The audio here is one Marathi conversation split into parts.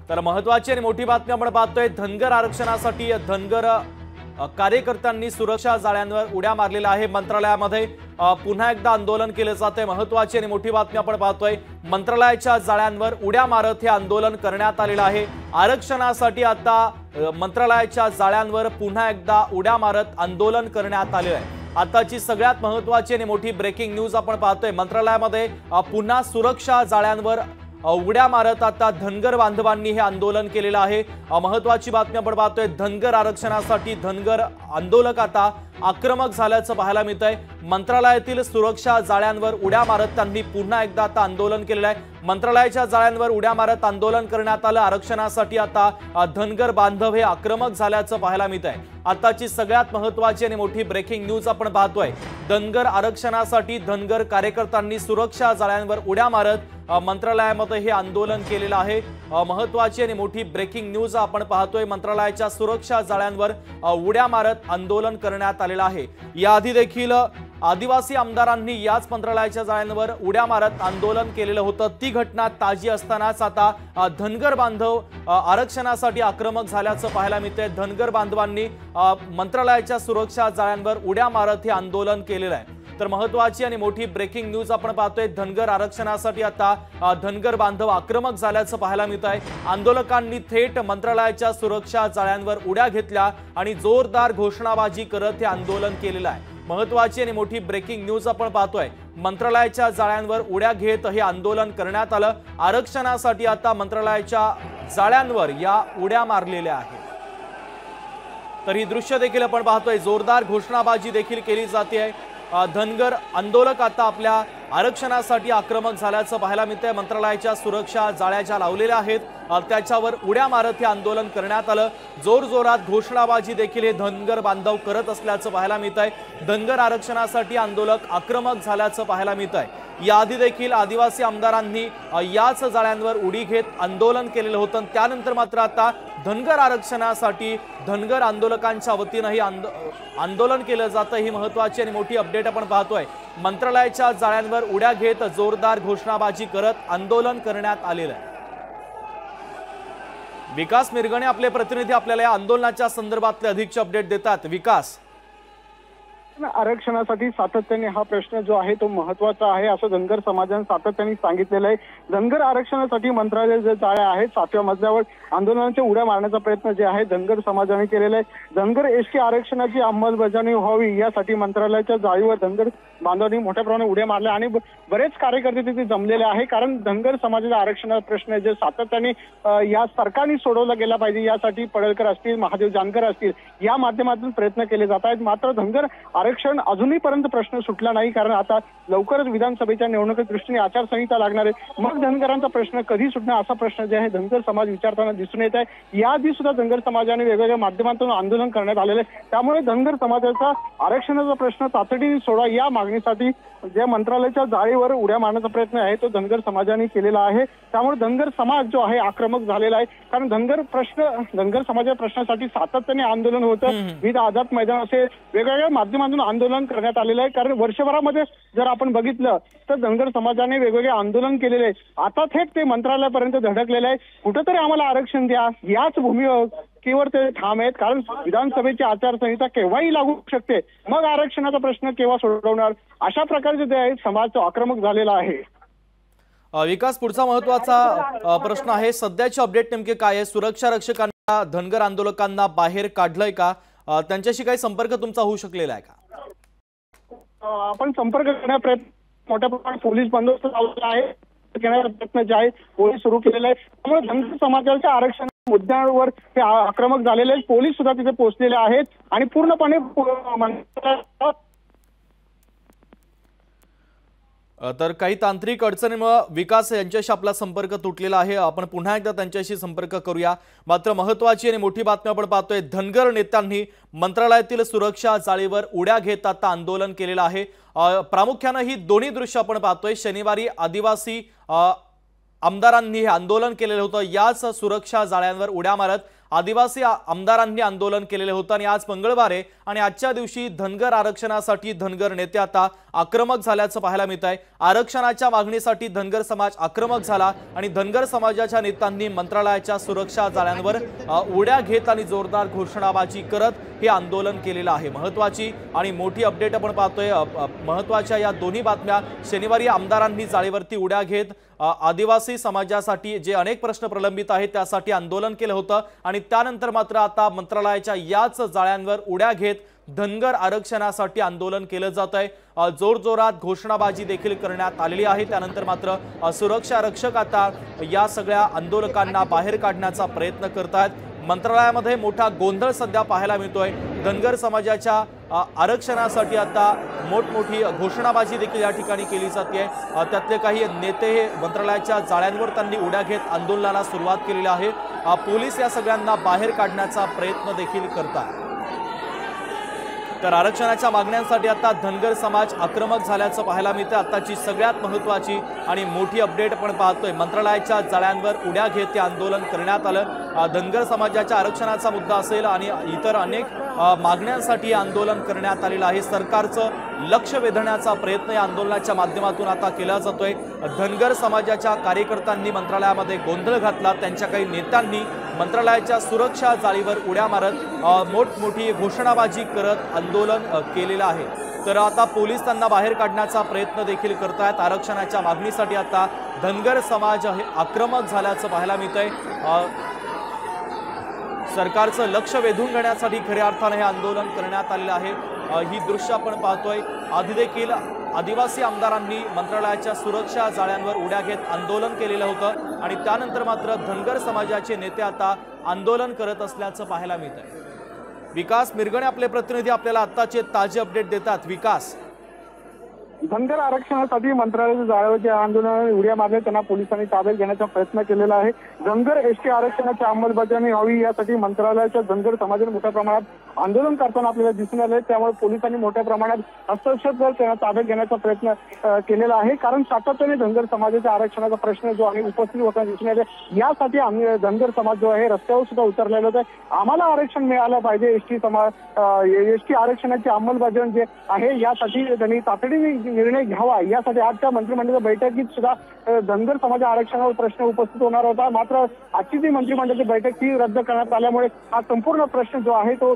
तर महत्त्वाची आणि मोठी बातमी आपण पाहतोय। धनगर आरक्षणासाठी धनगर कार्यकर्त्यांनी सुरक्षा जाळ्यांवर उड्या मारलेल्या आहे। मंत्रालयामध्ये पुन्हा एकदा आंदोलन केले जाते। महत्त्वाची आणि मोठी बातमी आपण पाहतोय। मंत्रालयाच्या जाळ्यांवर उड्या मारत हे आंदोलन करण्यात आलेलं आहे। आरक्षणासाठी आता मंत्रालयाच्या जाळ्यांवर पुन्हा एकदा उड्या मारत आंदोलन करण्यात आले आहे। आताची सगळ्यात महत्त्वाची आणि मोठी ब्रेकिंग न्यूज आपण पाहतोय। मंत्रालयामध्ये पुन्हा सुरक्षा जाळ्यांवर उड्या मारत आता धनगर बांधवांनी हे आंदोलन केलेलं आहे। महत्त्वाची बातमी आपण पाहतोय। धनगर आरक्षणासाठी धनगर आंदोलक आता आक्रमक झाल्याचं पाहायला मिळतंय। मंत्रालयातील सुरक्षा जाळ्यांवर उड्या मारत त्यांनी पुन्हा एकदा आता आंदोलन केलेलं आहे। मंत्रालयाच्या जाळ्यांवर उड्या मारत आंदोलन करण्यात आलं। आरक्षणासाठी आता धनगर बांधव हे आक्रमक झाल्याचं पाहायला मिळतंय। आताची सगळ्यात महत्त्वाची आणि मोठी ब्रेकिंग न्यूज आपण पाहतोय। धनगर आरक्षणासाठी धनगर कार्यकर्त्यांनी सुरक्षा जाळ्यांवर उड्या मारत मंत्रालयामध्ये हे आंदोलन केलेलं आहे। महत्त्वाची आणि मोठी ब्रेकिंग न्यूज आपण पाहतोय। मंत्रालयाच्या सुरक्षा जाळ्यांवर उड्या मारत आंदोलन करण्यात आलेलं आहे। याआधी देखील आदिवासी आमदारांनी याच मंत्रालयाच्या जाळ्यांवर उड्या मारत आंदोलन केलेलं होतं। ती घटना ताजी असतानाच आता धनगर बांधव आरक्षणासाठी आक्रमक झाल्याचं पाहायला मिळतंय। धनगर बांधवांनी मंत्रालयाच्या सुरक्षा जाळ्यांवर उड्या मारत हे आंदोलन केलेलं आहे। तर महत्त्वाची आणि मोठी ब्रेकिंग न्यूज आपण पाहतोय। धनगर आरक्षणासाठी आता धनगर बांधव आक्रमक झाल्याचं पाहायला मिळतंय। आंदोलकांनी थेट मंत्रालयाच्या सुरक्षा जाळ्यांवर उड्या घेतल्या आणि जोरदार घोषणाबाजी करत हे आंदोलन केलेलं आहे। महत्त्वाची आणि मोठी ब्रेकिंग न्यूज आपण पाहतोय। मंत्रालयाच्या जाळ्यांवर उड्या घेत हे आंदोलन करण्यात आलं। आरक्षणासाठी आता मंत्रालयाच्या जाळ्यांवर या उड्या मारलेल्या आहेत। तर ही दृश्य देखील आपण पाहतोय। जोरदार घोषणाबाजी देखील केली जाते। धनगर आंदोलक आता आपल्या आरक्षणासाठी आक्रमक झाल्याचं पाहायला मिळतंय। मंत्रालयाच्या सुरक्षा जाळ्या ज्या लावलेल्या आहेत त्याच्यावर उड्या मारत हे आंदोलन करण्यात आलं। जोरजोरात घोषणाबाजी देखील हे धनगर बांधव करत असल्याचं पाहायला मिळतंय। धनगर आरक्षणासाठी आंदोलक आक्रमक झाल्याचं पाहायला मिळतंय। याआधी देखील आदिवासी आमदारांनी याच जाळ्यांवर उडी घेत आंदोलन केलेलं होतं। त्यानंतर मात्र आता धनगर आरक्षणासाठी धनगर आंदोलकांच्या वतीने आंदोलन केलं जातं। ही महत्त्वाची आणि मोठी अपडेट आपण पाहतोय। मंत्रालयाच्या जाळ्यांवर उड्या घेत जोरदार घोषणाबाजी करत आंदोलन करण्यात आलेलं आहे। विकास मिरगणे आपले प्रतिनिधी आपल्याला या आंदोलनाच्या संदर्भातले अधिकचे अपडेट देतात। विकास, आरक्षणासाठी सातत्याने हा प्रश्न जो आहे तो महत्त्वाचा आहे असं धनगर समाजाने सातत्याने सांगितलेलं आहे। धनगर आरक्षणासाठी मंत्रालय जे जाळ्या आहेत 7व्या मजल्यावर आंदोलनाच्या उड्या मारण्याचा प्रयत्न जे आहे धनगर समाजाने केलेला आहे। धनगर एसटी आरक्षणाची अंमलबजावणी व्हावी यासाठी मंत्रालयाच्या जाळीवर धनगर बांधवांनी मोठ्या प्रमाणात उड्या मारल्या आणि बरेच कार्यकर्ते तिथे जमलेले आहे। कारण धनगर समाजाचा आरक्षणाचा प्रश्न जे सातत्याने या सरकारने सोडवला गेला पाहिजे यासाठी पडळकर असतील, महादेव जानकर असतील या माध्यमातून प्रयत्न केले जात आहेत। मात्र धनगर आरक्षण अजूनहीपर्यंत प्रश्न सुटला नाही। कारण आता लवकरच विधानसभेच्या निवडणुकीच्या दृष्टीने आचारसंहिता लागणार आहे। मग धनगरांचा प्रश्न कधी सुटणार असा प्रश्न जे आहे धनगर समाज विचारताना दिसून येत आहे। याआधी सुद्धा धनगर समाजाने वेगवेगळ्या माध्यमातून आंदोलन करण्यात आलेले आहे। त्यामुळे धनगर समाजाचा आरक्षणाचा प्रश्न तातडीने सोडा या मागणीसाठी ज्या मंत्रालयाच्या जाळीवर उड्या मारण्याचा प्रयत्न आहे तो धनगर समाजाने केलेला आहे। त्यामुळे धनगर समाज जो आहे आक्रमक झालेला आहे। कारण धनगर समाजाच्या प्रश्नासाठी सातत्याने आंदोलन होतं। विविध आझाद मैदान असे वेगवेगळ्या माध्यमातून आंदोलन करण्यात आलेलं आहे। कारण वर्षभरामध्ये जर आपण बघितलं तर धनगर समाजाने वेगवेगळे आंदोलन केलेले आहे। आता थेट ते मंत्रालयापर्यंत धडकलेले आहे। कुठेतरी आम्हाला आरक्षण द्या याच भूमीवर केवळ ते ठाम आहेत। कारण विधानसभेची आचारसंहिता केव्हाही लागू शकते। मग आरक्षणाचा प्रश्न केव्हा सोडवणार अशा प्रकारचे जे आहे समाज आक्रमक झालेला आहे। विकास, पुढचा महत्त्वाचा प्रश्न आहे सध्याची अपडेट नेमके काय आहे? सुरक्षा रक्षकांना धनगर आंदोलकांना बाहेर काढलंय का? त्यांच्याशी काही संपर्क तुमचा होऊ शकलेला आहे का? आपण संपर्क करण्याचा प्रयत्न मोठ्या प्रमाणात पोलीस बंदोबस्त लावलेला आहे। घेण्याचा प्रयत्न जे आहे पोलीस सुरू केलेला आहे। त्यामुळे धनगर समाजाच्या आरक्षण मुद्द्यावर ते आक्रमक झालेले आहेत। पोलीस सुद्धा तिथे पोहोचलेले आहेत आणि पूर्णपणे तर काही तांत्रिक अडचणीमुळे विकास यांच्याशी आपला संपर्क तुटलेला आहे। आपण पुन्हा एकदा त्यांच्याशी संपर्क करूया। मात्र महत्त्वाची आणि मोठी बातमी आपण पाहतोय। धनगर नेत्यांनी मंत्रालयातील सुरक्षा जाळीवर उड्या घेत आता आंदोलन केलेलं आहे। प्रामुख्याने ही दोन्ही दृश्य आपण पाहतोय। शनिवारी आदिवासी आमदारांनी हे आंदोलन केलेलं होतं। याच सुरक्षा जाळ्यांवर उड्या मारत आदिवासी आमदारांनी आंदोलन केलेलं होतं आणि आज मंगळवार आहे आणि आजच्या दिवशी धनगर आरक्षणासाठी धनगर नेते आता आक्रमक झाल्याचं पाहायला मिळत आहे। आरक्षणाच्या मागणीसाठी धनगर समाज आक्रमक झाला आणि धनगर समाजाच्या नेत्यांनी मंत्रालयाच्या सुरक्षा जाळ्यांवर उड्या घेत आणि जोरदार घोषणाबाजी करत हे आंदोलन केलेलं आहे। महत्त्वाची आणि मोठी अपडेट आपण पाहतोय। महत्त्वाच्या या दोन्ही बातम्या। शनिवारी आमदारांनी जाळीवरती उड्या घेत आदिवासी समाजासाठी जे अनेक प्रश्न प्रलंबित आहेत त्यासाठी आंदोलन केलं होतं आणि त्यानंतर मात्र आता मंत्रालयाच्या याच जाळ्यांवर उड्या घेत धनगर आरक्षणासाठी आंदोलन केलं जात आहे। जोरजोरात घोषणाबाजी देखील करण्यात आलेली आहे। त्यानंतर मात्र सुरक्षा रक्षक आता या सगळ्या आंदोलकांना बाहेर काढण्याचा प्रयत्न करतात। मंत्रालयामध्ये मोठा गोंधळ सध्या पाहायला मिळतोय। धनगर समाजाच्या आरक्षणासाठी आता मोठमोठी घोषणाबाजी देखील या ठिकाणी केली जाते। त्यातले काही नेते हे मंत्रालयाच्या जाळ्यांवर त्यांनी उड्या घेत आंदोलनाला सुरुवात केलेली आहे। पोलीस या सगळ्यांना बाहेर काढण्याचा प्रयत्न देखील करतात। तर आरक्षणाच्या मागण्यांसाठी आता धनगर समाज आक्रमक झाल्याचं पाहायला मिळतं। आताची सगळ्यात महत्त्वाची आणि मोठी अपडेट आपण पाहतोय। मंत्रालयाच्या जाळ्यांवर उड्या घेत आंदोलन करण्यात आलं। धनगर समाजाच्या आरक्षणाचा मुद्दा असेल आणि इतर अनेक मागण्यांसाठी आंदोलन करण्यात आलेलं आहे। सरकारचं लक्ष वेधण्याचा प्रयत्न या आंदोलनाच्या माध्यमातून आता केला जातोय। धनगर समाजाच्या कार्यकर्त्यांनी मंत्रालयामध्ये गोंधळ घातला। त्यांच्या काही नेत्यांनी मंत्रालयाच्या सुरक्षा जाळीवर उड्या मारत मोठमोठी घोषणाबाजी करत आंदोलन केलेलं आहे। तर आता पोलीस त्यांना बाहेर काढण्याचा प्रयत्न देखील करतायत। आरक्षणाच्या मागणीसाठी आता धनगर समाज हे आक्रमक झाल्याचं पाहायला मिळतंय। सरकारचं लक्ष वेधून घेण्यासाठी खऱ्या अर्थाने हे आंदोलन करण्यात आलेलं आहे। ही दृश्य आपण पाहतोय। आधी देखील आदिवासी आमदारांनी मंत्रालयाच्या सुरक्षा जाळ्यांवर उड्या घेत आंदोलन केलेलं होतं आणि त्यानंतर मात्र धनगर समाजाचे नेते आता आंदोलन करत असल्याचं पाहायला मिळतंय। विकास मिरगणे आपले प्रतिनिधी आपल्याला आत्ताचे ताजे अपडेट देतात। विकास, धनगर आरक्षणासाठी मंत्रालयाच्या जाळ्यावर जे आंदोलनाने उड्या मारल्या त्यांना पोलिसांनी ताब्यात घेण्याचा प्रयत्न केलेला आहे। धनगर एसटी आरक्षणाची अंमलबजावणी व्हावी यासाठी मंत्रालयाच्या धनगर समाजाने मोठ्या प्रमाणात आंदोलन करताना आपल्याला दिसून आले। त्यामुळे पोलिसांनी मोठ्या प्रमाणात हस्तक्षेप करत त्यांना ताब्यात घेण्याचा प्रयत्न केलेला आहे। कारण सातत्याने धनगर समाजाच्या आरक्षणाचा प्रश्न जो आहे उपस्थित होताना दिसून आले। यासाठी आम्ही धनगर समाज जो आहे रस्त्यावर सुद्धा उतरलेला होता। आम्हाला आरक्षण मिळालं पाहिजे। एसटी आरक्षणाची अंमलबजावणी जे आहे यासाठी त्यांनी तातडीने निर्णय घ्यावा यासाठी आजच्या मंत्रिमंडळाच्या बैठकीत सुद्धा धनगर समाज आरक्षणावर प्रश्न उपस्थित होणार होता। मात्र आजची जी मंत्रिमंडळाची बैठक ती रद्द करण्यात आल्यामुळे हा संपूर्ण प्रश्न जो आहे तो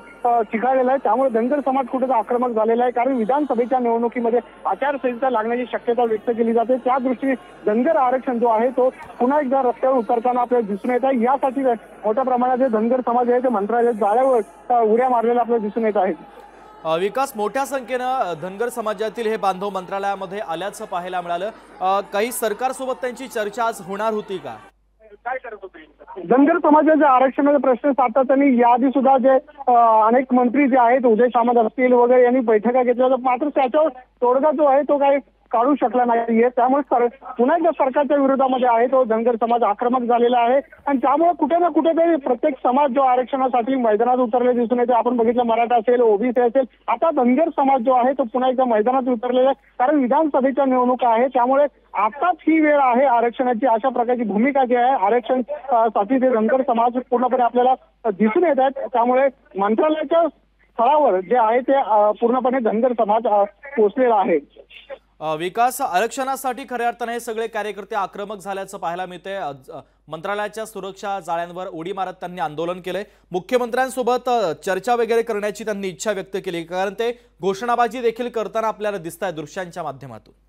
चिघाळलेला आहे। त्यामुळे धनगर समाज कुठे आक्रमक झालेला आहे। कारण विधानसभेच्या निवडणुकीमध्ये आचारसंहिता लागण्याची शक्यता व्यक्त केली जाते। त्या दृष्टीने धनगर आरक्षण जो आहे तो पुन्हा एकदा रस्त्यावर उतरताना आपल्याला दिसून येत आहे। यासाठी मोठ्या प्रमाणात जे धनगर समाज आहे ते मंत्रालयाच्या जाळ्यावर उड्या मारलेला आपल्याला दिसून येत आहे। विकास, मोठ्या संख्येनं धनगर समाजातील हे बांधव मंत्रालयामध्ये आल्याचं पाहायला मिळालं। काही सरकारसोबत त्यांची चर्चा आज होणार होती का? काय करत होते धनगर समाजाच्या आरक्षणाचा प्रश्न सातत्याने याआधी सुद्धा जे अनेक मंत्री जे आहेत उदय सामंत असतील वगैरे यांनी बैठका घेतल्या, मात्र त्याच्यावर तोडगा जो आहे तो काही काढू शकला नाहीये। त्यामुळे पुन्हा एकदा सरकारच्या विरोधामध्ये आहे तो धनगर समाज आक्रमक झालेला आहे आणि त्यामुळे कुठे ना कुठेतरी प्रत्येक समाज जो आरक्षणासाठी मैदानात उतरले दिसून येते। आपण बघितलं मराठा असेल, ओबीसी असेल, आता धनगर समाज जो आहे तो पुन्हा एकदा मैदानात उतरलेला आहे। कारण विधानसभेच्या निवडणुका आहे त्यामुळे आताच ही वेळ आहे आरक्षणाची। अशा प्रकारची भूमिका जी आहे आरक्षण साठी ते धनगर समाज पूर्णपणे आपल्याला दिसून येत आहेत। त्यामुळे मंत्रालयाच्या स्थळावर जे आहे ते पूर्णपणे धनगर समाज पोहोचलेला आहे। विकास, आरक्षणासाठी खऱ्या अर्थाने हे सगळे कार्यकर्ते आक्रमक झाल्याचं पाहायला मिळतंय। मंत्रालयाच्या सुरक्षा जाळ्यांवर उडी मारत त्यांनी आंदोलन केलंय। मुख्यमंत्र्यांसोबत चर्चा वगैरे करण्याची त्यांनी इच्छा व्यक्त केली, कारण ते घोषणाबाजी देखील करताना आपल्याला दिसतंय दृश्यांच्या माध्यमातून।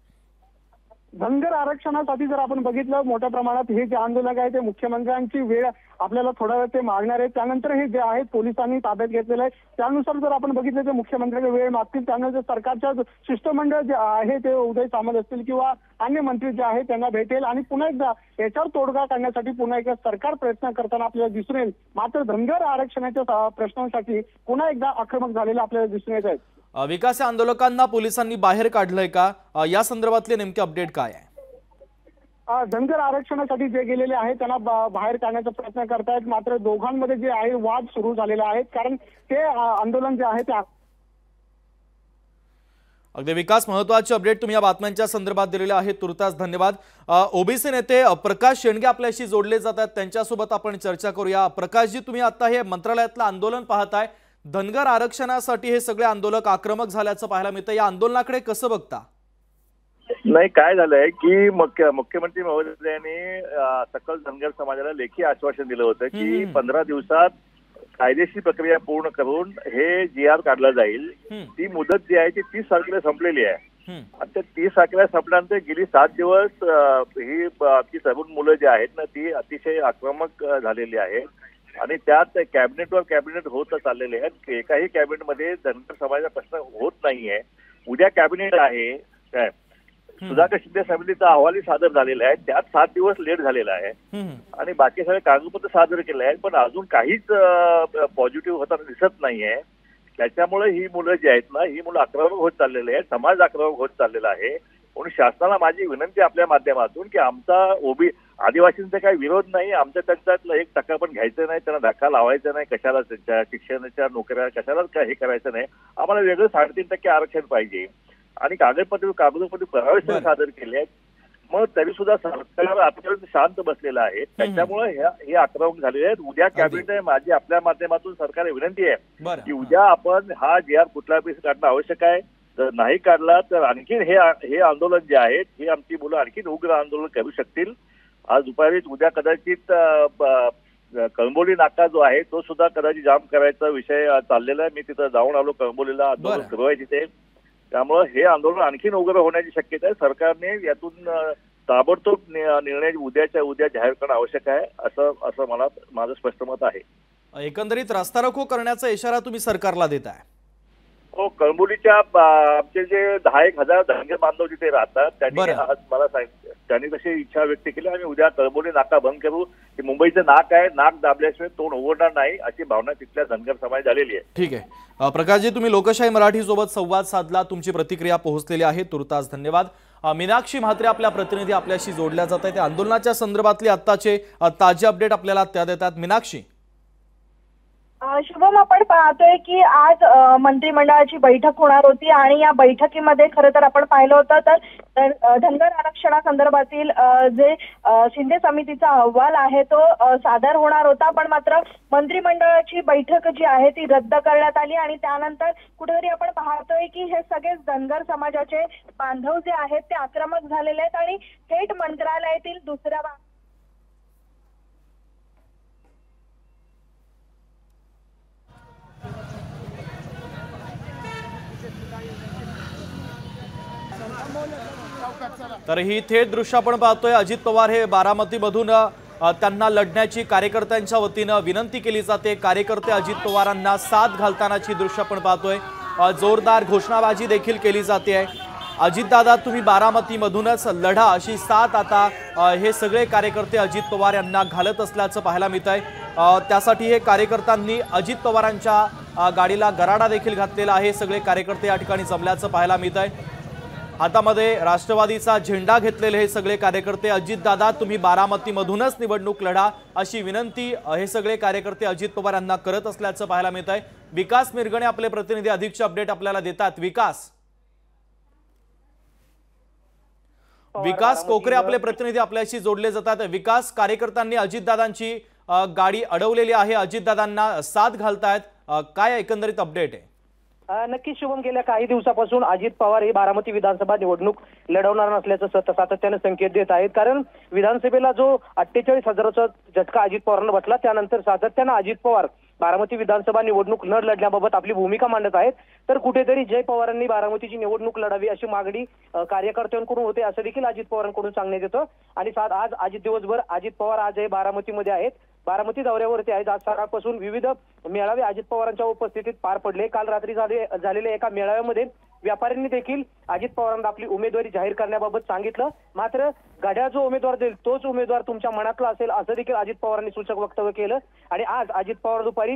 धनगर आरक्षणासाठी जर आपण बघितलं मोठ्या प्रमाणात हे जे आंदोलक आहे ते मुख्यमंत्र्यांची वेळ आपल्याला थोडा वेळ ते मागणार आहे। त्यानंतर हे जे आहे पोलिसांनी ताब्यात घेतलेलं आहे। त्यानुसार जर आपण बघितलं तर मुख्यमंत्र्यांना वेळ मागतील त्यानंतर सरकारच्या शिष्टमंडळ जे आहे ते उदय सामंत असतील किंवा अन्य मंत्री जे आहेत त्यांना भेटेल आणि पुन्हा एकदा याच्यावर तोडगा काढण्यासाठी पुन्हा एकदा सरकार प्रयत्न करताना आपल्याला दिसून येईल। मात्र धनगर आरक्षणाच्या प्रश्नांसाठी पुन्हा एकदा आक्रमक झालेले आपल्याला दिसून येत आहेत। विकास, आंदोलकांना पोलिसांनी बाहेर काढलंय का? या संदर्भातले नेमके अपडेट काय आहे? धनगर आरक्षणासाठी जे गेलेले आहेत त्यांना बाहेर काढण्याचा प्रयत्न करतायत। मात्र दोघांमध्ये जे आहे वाद सुरू झालेला आहे कारण ते आंदोलन जे आहे ते अगदी विकास, महत्त्वाचे अपडेट तुम्ही या बातम्यांच्या संदर्भात दिलेले आहेत, तुर्तास धन्यवाद। ओबीसी नेते प्रकाश शेंडगे आपल्याशी जोडले जातात, त्यांच्यासोबत आपण चर्चा करूया। प्रकाशजी, तुम्ही आता हे मंत्रालयातलं आंदोलन पाहताय, धनगर आरक्षणासाठी हे सगळे आंदोलक आक्रमक झाल्याचं पाहायला मिळतं, या आंदोलनाकडे कसं बघता? नाही, काय झालंय की मुख्यमंत्री महोदयांनी सकल धनगर समाजाला लेखी आश्वासन दिलं होतं की 15 दिवसात कायदेशीर प्रक्रिया पूर्ण करून हे GR काढला जाईल. ती मुदत जी आहे ती 30 तारखेला संपलेली आहे. आता 30 तारखेला संपल्यानंतर गेली 7 दिवस ही आमची तरुण मुलं जी आहेत ना ती अतिशय आक्रमक झालेली आहेत आणि त्यात कॅबिनेट होत चाललेले आहेत. एकाही कॅबिनेटमध्ये धनगर समाजाचा प्रश्न होत नाहीये. उद्या कॅबिनेट आहे काय, सुधाकर शिंदे समितीचा अहवालही सादर झालेला आहे. त्यात 7 दिवस लेट झालेला आहे आणि बाकी सगळे कागदपत्र सादर केले आहेत, पण अजून काहीच पॉझिटिव्ह होताना दिसत नाहीये. त्याच्यामुळे ही मुलं जी आहेत ना ही मुलं आक्रमक होत चाललेली आहेत, समाज आक्रमक होत चाललेला आहे. म्हणून शासनाला माझी विनंती आपल्या माध्यमातून की आमचा आदिवासींचा काही विरोध नाही, आमच्या त्यांच्यातलं 1% पण घ्यायचं नाही, त्यांना धक्का लावायचा नाही, कशाला त्यांच्या शिक्षणाच्या नोकऱ्या कशाला हे करायचं नाही. आम्हाला वेगळं 3.5% आरक्षण पाहिजे आणि कागदोपत्री पुरावे सादर केले आहेत. मग तरी सुद्धा सरकार आतापर्यंत शांत बसलेलं आहे. त्याच्यामुळे हे आक्रमक झालेले आहेत. उद्या कॅबिनेट आहे, माझी आपल्या माध्यमातून सरकारला विनंती आहे की उद्या आपण हा GR कुठल्या पैसे काढणं आवश्यक आहे. जर नाही काढला तर आणखीन हे आंदोलन जे आहे ही आमची मुलं आणखीन उग्र आंदोलन करू शकतील. आज दुपारी उद्या कदाचित कळंबोली नाका जो आहे तो सुद्धा कदाचित जाम करायचा विषय चाललेला आहे. मी तिथं जाऊन आलो, कळंबोलीला आंदोलन सुरू आहे तिथे. त्यामुळे हे आंदोलन आणखीन उग्र होण्याची शक्यता आहे. सरकारने यातून ताबडतोब निर्णय उद्याच्या उद्या जाहीर करणं आवश्यक आहे असं माझं स्पष्ट मत आहे. एकंदरीत रस्ता रोको करण्याचा इशारा तुम्ही सरकारला देताय? हो, कळंबोलीच्या आमचे जे 10,000 धनगर बांधव जिथे राहतात त्यांनी आज मला सांगितलं, त्यांनी तशी इच्छा व्यक्त केली आम्ही उद्या कळंबोली नाका बंद करू. की मुंबईचं नाक आहे, नाक दाबल्याशिवाय तोंड उघडणार नाही अशी भावना तिथल्या धनगर समाज झालेली आहे. ठीक आहे प्रकाशजी, तुम्ही लोकशाही मराठी सोबत संवाद साधला, तुमची प्रतिक्रिया पोहोचलेली आहे, तुर्तास धन्यवाद. मीनाक्षी म्हात्रे आपल्या प्रतिनिधी आपल्याशी जोडल्या जात आहेत. आंदोलनाच्या संदर्भातले आत्ताचे ताजे अपडेट आपल्याला त्या देतात. मीनाक्षी. शुभम, आपण पाहतोय की आज मंत्रिमंडळाची बैठक होणार होती आणि या बैठकीमध्ये खरं तर आपण पाहिलं होतं तर धनगर आरक्षणासंदर्भातील जे शिंदे समितीचा अहवाल आहे तो सादर होणार होता, पण मात्र मंत्रिमंडळाची बैठक जी आहे ती रद्द करण्यात आली आणि त्यानंतर कुठेतरी आपण पाहतोय की हे सगळेच धनगर समाजाचे बांधव जे आहेत ते आक्रमक झालेले आहेत आणि थेट मंत्रालयातील दुसऱ्या तर ही थेट दृश्य आपण पाहतोय. अजित पवार हे बारामतीमधून त्यांना लढण्याची कार्यकर्त्यांच्या वतीनं विनंती केली जाते. कार्यकर्ते अजित पवारांना साथ घालतानाची दृश्य आपण पाहतोय. जोरदार घोषणाबाजी देखील केली जाते. अजितदादा तुम्ही बारामतीमधूनच लढा अशी साथ आता हे सगळे कार्यकर्ते अजित पवार यांना घालत असल्याचं पाहायला मिळत आहे. त्यासाठी हे कार्यकर्त्यांनी अजित पवारांच्या गाडीला गराडा देखील घातलेला आहे. सगळे कार्यकर्ते या ठिकाणी जमल्याचं पाहायला मिळत आहे. हातामध्ये राष्ट्रवादीचा झेंडा घेतलेले हे सगळे कार्यकर्ते अजितदादा तुम्ही बारामतीमधूनच निवडणूक लढा अशी विनंती हे सगळे कार्यकर्ते अजित पवार यांना करत असल्याचं पाहायला मिळत आहे. विकास मिरगणे आपले प्रतिनिधी अधिकचे अपडेट आपल्याला देतात. विकास कोकरे आपले प्रतिनिधी आपल्याशी जोडले जातात. विकास, कार्यकर्त्यांनी अजितदादांची गाडी अडवलेली आहे, अजितदादांना साथ घालतायत, काय एकंदरीत अपडेट आहे? नक्कीच शुभम, गेल्या काही दिवसापासून अजित पवार हे बारामती विधानसभा निवडणूक लढवणार नसल्याचं सातत्याने संकेत देत आहेत. कारण विधानसभेला जो 48,000चा झटका अजित पवारांना बसला त्यानंतर सातत्यानं अजित पवार बारामती विधानसभा निवडणूक न लढण्याबाबत आपली भूमिका मांडत आहेत. तर कुठेतरी जय पवारांनी बारामतीची निवडणूक लढावी अशी मागणी कार्यकर्त्यांकडून होते असं देखील अजित पवारांकडून सांगण्यात येतं. आणि आज दिवसभर अजित पवार आज बारामतीमध्ये आहेत, बारामती दौऱ्यावरती आहेत. आज सकाळपासून विविध मेळावे अजित पवारांच्या उपस्थितीत पार पडले. काल रात्री झालेल्या एका मेळाव्यामध्ये व्यापाऱ्यांनी देखील अजित पवारांना आपली उमेदवारी जाहीर करण्याबाबत सांगितलं. मात्र घड्याळ जो उमेदवार देईल तोच उमेदवार तुमच्या मनातला असेल असं देखील अजित पवारांनी सूचक वक्तव्य केलं. आणि आज अजित पवार दुपारी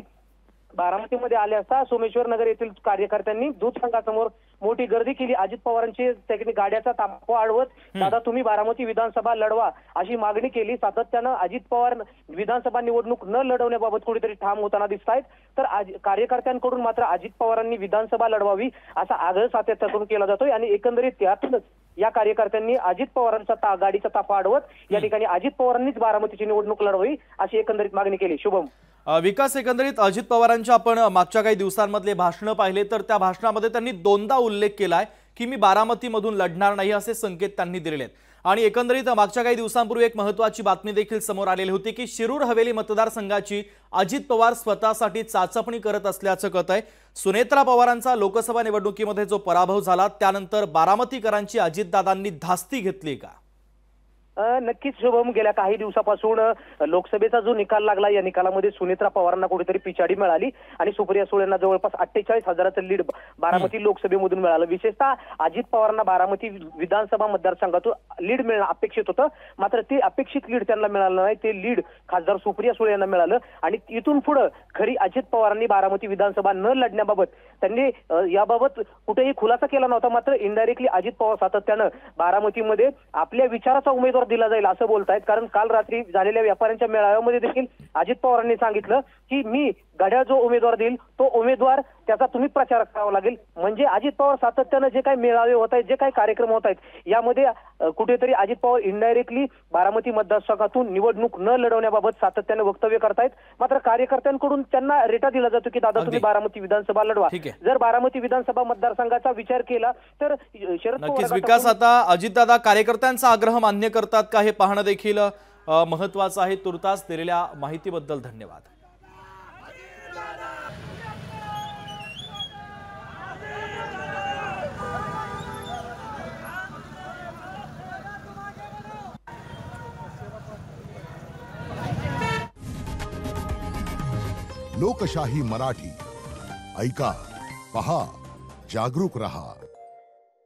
बारामतीमध्ये आले असता सोमेश्वर नगर येथील कार्यकर्त्यांनी दूध संघासमोर मोठी गर्दी केली. अजित पवारांची गाड्याचा ताफा अडवत दादा तुम्ही बारामती विधानसभा लढवा अशी मागणी केली. सातत्यानं अजित पवार विधानसभा निवडणूक न लढवण्याबाबत कुठेतरी ठाम होताना दिसत आहेत. तर कार्यकर्त्यांकडून मात्र अजित पवारांनी विधानसभा लढवावी असा आग्रह सातत्यातून केला जातोय. आणि एकंदरीत त्यातूनच या कार्यकर्त्यांनी अजित पवारांचा गाडीचा ताफा अडवत या ठिकाणी अजित पवारांनीच बारामतीची निवडणूक लढवावी अशी एकंदरीत मागणी केली. शुभम. विकास, एकंदरीत अजित पवारांच्या आपण मागच्या काही दिवसांमधले भाषणं पाहिले तर त्या भाषणामध्ये त्यांनी दोनदा उल्लेख केलाय की मी बारामतीमधून लढणार नाही असे संकेत त्यांनी दिलेले आहेत। आणि एकंदरीत मागच्या काही दिवसांपूर्वी एक महत्त्वाची बातमी देखील समोर आलेली होती की शिरूर हवेली मतदारसंघाची अजित पवार स्वतःसाठी चाचपणी करत असल्याचं कळत आहे। सुनेत्रा पवारांचा लोकसभा निवडणुकीमध्ये जो पराभव झाला त्यानंतर बारामतीकरांची अजितदादांनी धास्ती घेतली का? नक्कीच शुभम, गेल्या काही दिवसापासून लोकसभेचा जो निकाल लागला या निकालामध्ये सुनेत्रा पवारांना कुठेतरी पिछाडी मिळाली आणि सुप्रिया सुळेंना जवळपास 48,000चं लीड बारामती लोकसभेमधून मिळालं। विशेषतः अजित पवारांना बारामती विधानसभा मतदारसंघातून लीड मिळणं अपेक्षित होतं, मात्र ते अपेक्षित लीड त्यांना मिळालं नाही। ते लीड खासदार सुप्रिया सुळे यांना मिळालं आणि इथून पुढे खरी अजित पवारांनी बारामती विधानसभा न लढण्याबाबत त्यांनी याबाबत कुठेही खुलासा केला नव्हता, मात्र इनडायरेक्टली अजित पवार सातत्यानं बारामतीमध्ये आपल्या विचाराचा उमेदवार दिला जाईल असं बोलतायत। कारण काल रात्री झालेल्या व्यापाऱ्यांच्या मेळाव्यामध्ये देखील अजित पवारांनी सांगितलं की मी घड्याळ जो उमेदवार देईल तो उमेदवार त्याचा तुम्ही प्रचार करावा लागेल। म्हणजे अजित पवार सातत्यानं जे काही मेळावे होत आहेत, जे काही कार्यक्रम होत आहेत, यामध्ये कुठेतरी अजित पवार इनडायरेक्टली बारामती मतदारसंघातून निवडणूक न लढवण्याबाबत सातत्याने वक्तव्य करतायत। मात्र कार्यकर्त्यांकडून त्यांना रेटा दिला जातो की दादा तुम्ही बारामती विधानसभा लढवा। जर बारामती विधानसभा मतदारसंघाचा विचार केला तर शरद नक्कीच विकास, आता अजितदादा कार्यकर्त्यांचा आग्रह मान्य करतात का हे पाहणं देखील महत्त्वाचं आहे। तुर्तास दिलेल्या माहितीबद्दल धन्यवाद। लोकशाही मराठी ऐका, पहा, जागरूक रहा।